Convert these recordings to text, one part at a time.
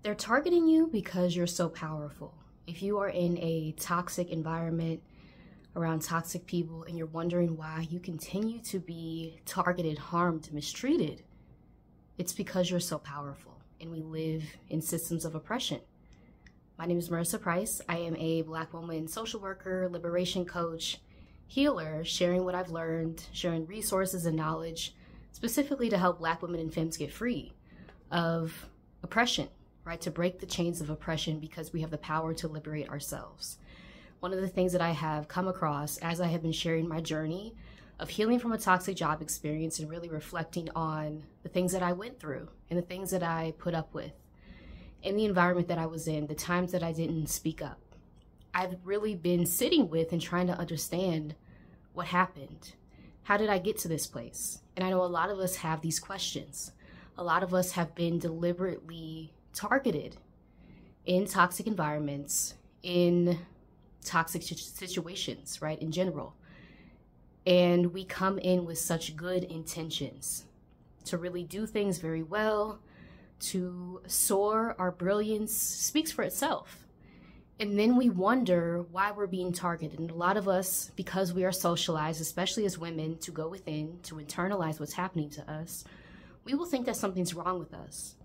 They're targeting you because you're so powerful. If you are in a toxic environment around toxic people and you're wondering why you continue to be targeted, harmed, mistreated, it's because you're so powerful and we live in systems of oppression. My name is Marissa Price. I am a Black woman social worker, liberation coach, healer, sharing what I've learned, sharing resources and knowledge, specifically to help Black women and femmes get free of oppression, right? To break the chains of oppression because we have the power to liberate ourselves. One of the things that I have come across as I have been sharing my journey of healing from a toxic job experience and really reflecting on the things that I went through and the things that I put up with in the environment that I was in, the times that I didn't speak up. I've really been sitting with and trying to understand what happened. How did I get to this place? And I know a lot of us have these questions. A lot of us have been deliberately targeted in toxic environments, in toxic situations, right, in general. And we come in with such good intentions to really do things very well, to soar. Our brilliance speaks for itself. And then we wonder why we're being targeted. And a lot of us, because we are socialized, especially as women, to go within, to internalize what's happening to us, we will think that something's wrong with us.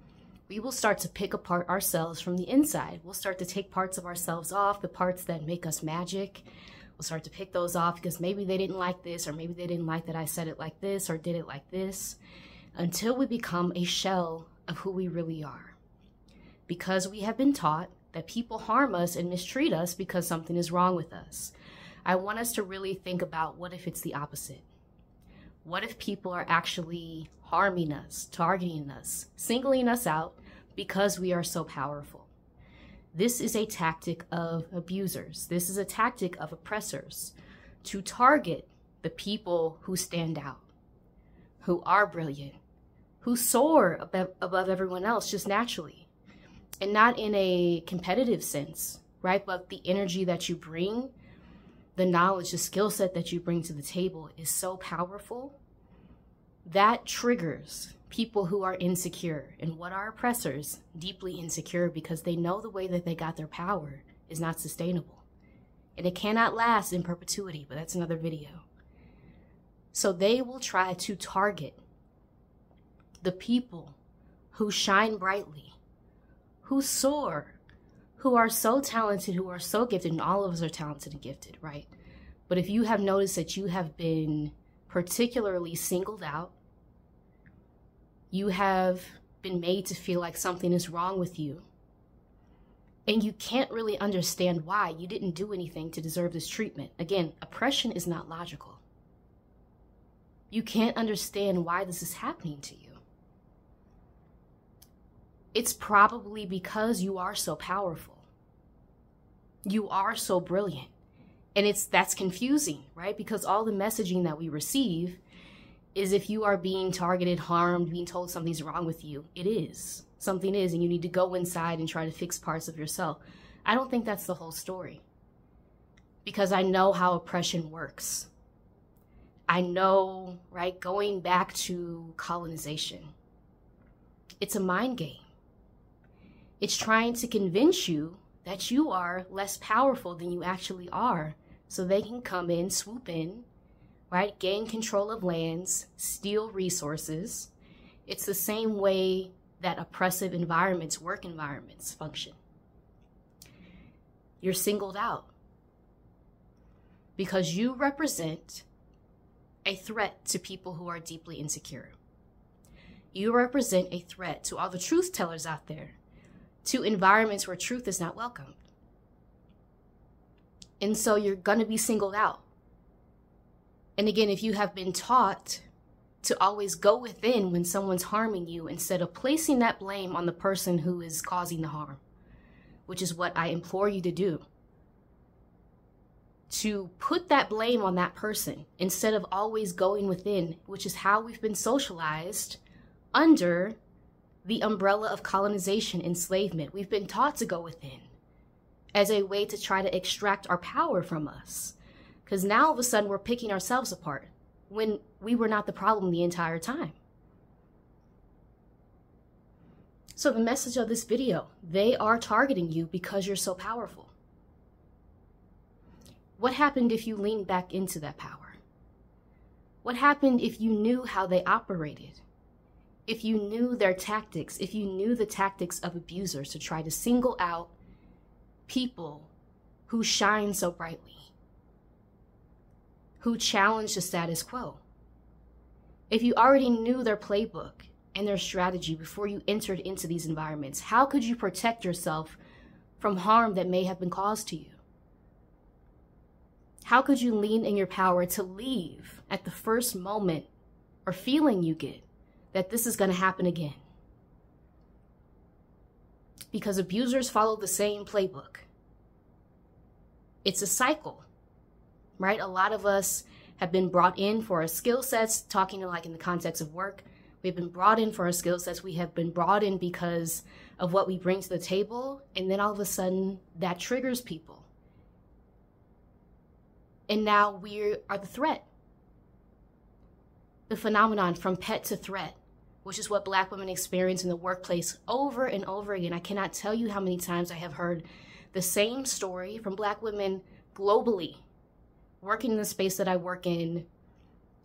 We will start to pick apart ourselves from the inside. We'll start to take parts of ourselves off, the parts that make us magic. We'll start to pick those off because maybe they didn't like this, or maybe they didn't like that I said it like this or did it like this, until we become a shell of who we really are. Because we have been taught that people harm us and mistreat us because something is wrong with us. I want us to really think about, what if it's the opposite? What if people are actually harming us, targeting us, singling us out because we are so powerful? This is a tactic of abusers. This is a tactic of oppressors to target the people who stand out, who are brilliant, who soar above everyone else just naturally, and not in a competitive sense, right? But the energy that you bring, the knowledge, the skill set that you bring to the table is so powerful that triggers people who are insecure. And what are oppressors? Deeply insecure, because they know the way that they got their power is not sustainable. And it cannot last in perpetuity, but that's another video. So they will try to target the people who shine brightly, who soar, who are so talented, who are so gifted, and all of us are talented and gifted, right? But if you have noticed that you have been particularly singled out, you have been made to feel like something is wrong with you, and you can't really understand why. You didn't do anything to deserve this treatment. Again, oppression is not logical. You can't understand why this is happening to you. It's probably because you are so powerful. You are so brilliant. And that's confusing, right? Because all the messaging that we receive is, if you are being targeted, harmed, being told something's wrong with you, it is. Something is, and you need to go inside and try to fix parts of yourself. I don't think that's the whole story. Because I know how oppression works. I know, right, going back to colonization, it's a mind game. It's trying to convince you that you are less powerful than you actually are, so they can come in, swoop in, right? Gain control of lands, steal resources. It's the same way that oppressive environments, work environments, function. You're singled out because you represent a threat to people who are deeply insecure. You represent a threat to all the truth tellers out there, to environments where truth is not welcomed. And so you're going to be singled out. And again, if you have been taught to always go within when someone's harming you, instead of placing that blame on the person who is causing the harm, which is what I implore you to do, to put that blame on that person instead of always going within, which is how we've been socialized under the umbrella of colonization, enslavement. We've been taught to go within as a way to try to extract our power from us. Because now all of a sudden we're picking ourselves apart when we were not the problem the entire time. So the message of this video, they are targeting you because you're so powerful. What happened if you leaned back into that power? What happened if you knew how they operated? If you knew their tactics, if you knew the tactics of abusers to try to single out people who shine so brightly, who challenge the status quo? If you already knew their playbook and their strategy before you entered into these environments, how could you protect yourself from harm that may have been caused to you? How could you lean in your power to leave at the first moment or feeling you get that this is going to happen again? Because abusers follow the same playbook. It's a cycle, right? A lot of us have been brought in for our skill sets, talking like in the context of work. We've been brought in for our skill sets. We have been brought in because of what we bring to the table. And then all of a sudden that triggers people. And now we are the threat. The phenomenon from pet to threat, which is what Black women experience in the workplace over and over again. I cannot tell you how many times I have heard the same story from Black women globally, working in the space that I work in,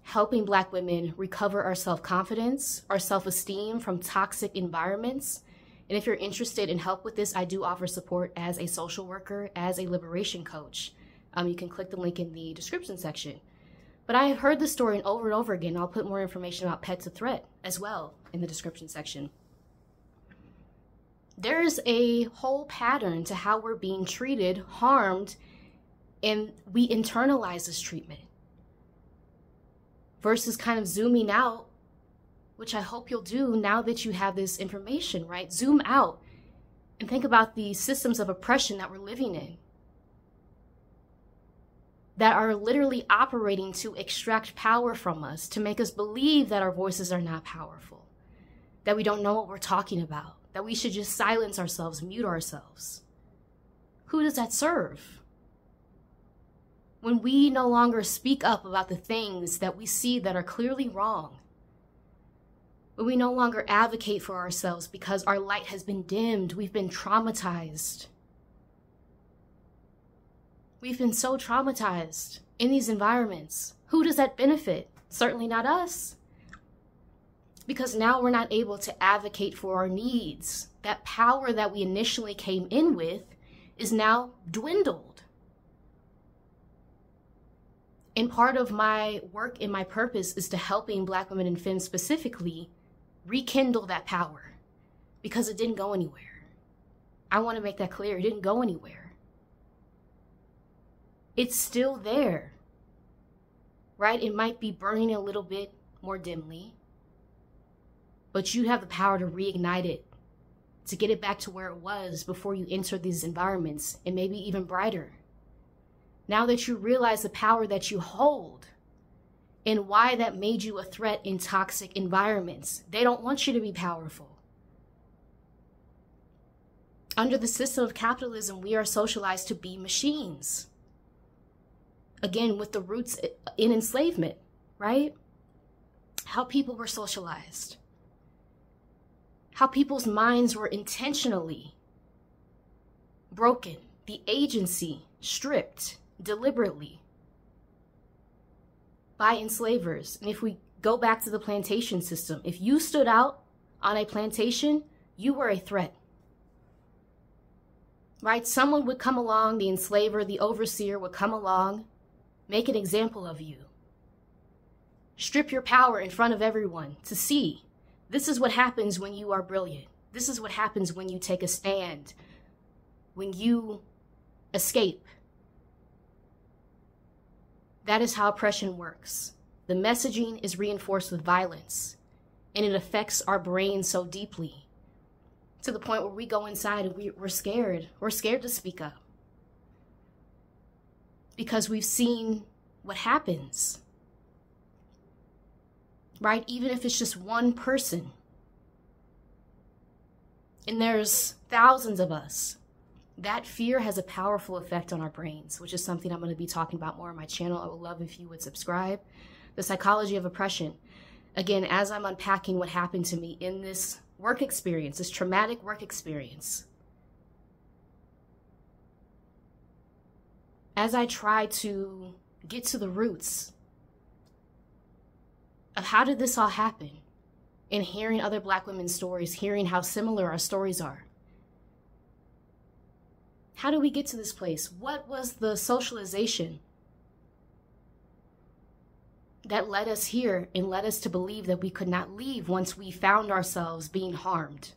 helping Black women recover our self-confidence, our self-esteem from toxic environments. And if you're interested in help with this, I do offer support as a social worker, as a liberation coach. You can click the link in the description section. But I have heard this story over and over again. I'll put more information about pet to threat as well in the description section. There's a whole pattern to how we're being treated, harmed, and we internalize this treatment. Versus kind of zooming out, which I hope you'll do now that you have this information, right? Zoom out and think about the systems of oppression that we're living in, that are literally operating to extract power from us, to make us believe that our voices are not powerful, that we don't know what we're talking about, that we should just silence ourselves, mute ourselves. Who does that serve? When we no longer speak up about the things that we see that are clearly wrong, when we no longer advocate for ourselves because our light has been dimmed, we've been traumatized. We've been so traumatized in these environments. Who does that benefit? Certainly not us. Because now we're not able to advocate for our needs. That power that we initially came in with is now dwindled. And part of my work and my purpose is to helping Black women and femmes specifically rekindle that power, because it didn't go anywhere. I want to make that clear. It didn't go anywhere. It's still there, right? It might be burning a little bit more dimly, but you have the power to reignite it, to get it back to where it was before you entered these environments, and maybe even brighter. Now that you realize the power that you hold and why that made you a threat in toxic environments. They don't want you to be powerful. Under the system of capitalism, we are socialized to be machines. Again, with the roots in enslavement, right? How people were socialized. How people's minds were intentionally broken. The agency stripped deliberately by enslavers. And if we go back to the plantation system, if you stood out on a plantation, you were a threat. Right? Someone would come along, the enslaver, the overseer would come along, make an example of you. Strip your power in front of everyone to see. This is what happens when you are brilliant. This is what happens when you take a stand, when you escape. That is how oppression works. The messaging is reinforced with violence, and it affects our brains so deeply, to the point where we go inside and we're scared. We're scared to speak up because we've seen what happens, right? Even if it's just one person, and there's thousands of us, that fear has a powerful effect on our brains, which is something I'm going to be talking about more on my channel. I would love if you would subscribe. The psychology of oppression. Again, as I'm unpacking what happened to me in this work experience, this traumatic work experience, as I try to get to the roots of how did this all happen, and hearing other Black women's stories, hearing how similar our stories are. How did we get to this place? What was the socialization that led us here and led us to believe that we could not leave once we found ourselves being harmed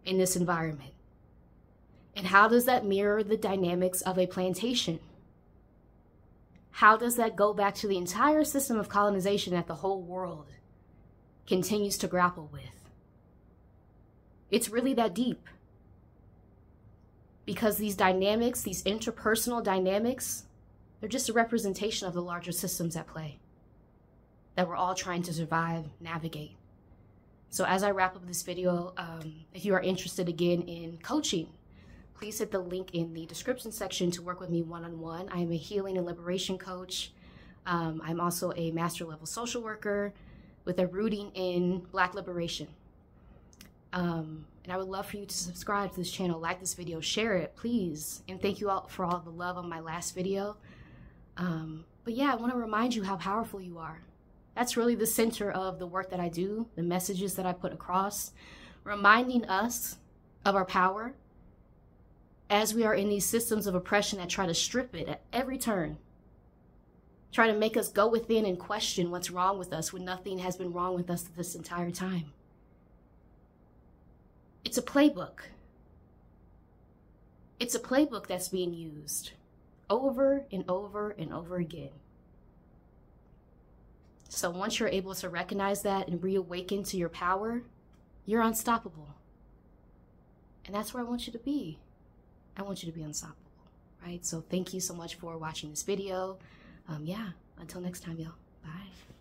in this environment? And how does that mirror the dynamics of a plantation? How does that go back to the entire system of colonization that the whole world continues to grapple with? It's really that deep. Because these dynamics, these interpersonal dynamics, they're just a representation of the larger systems at play that we're all trying to survive, navigate. So as I wrap up this video, if you are interested again in coaching, please hit the link in the description section to work with me one-on-one. I am a healing and liberation coach. I'm also a master level social worker with a rooting in Black liberation. And I would love for you to subscribe to this channel, like this video, share it, please. And thank you all for all the love on my last video. But yeah, I want to remind you how powerful you are. That's really the center of the work that I do, the messages that I put across, reminding us of our power as we are in these systems of oppression that try to strip it at every turn, try to make us go within and question what's wrong with us when nothing has been wrong with us this entire time. It's a playbook. It's a playbook that's being used over and over and over again. So once you're able to recognize that and reawaken to your power, you're unstoppable. And that's where I want you to be. I want you to be unstoppable, right? So thank you so much for watching this video. Yeah, until next time, y'all. Bye.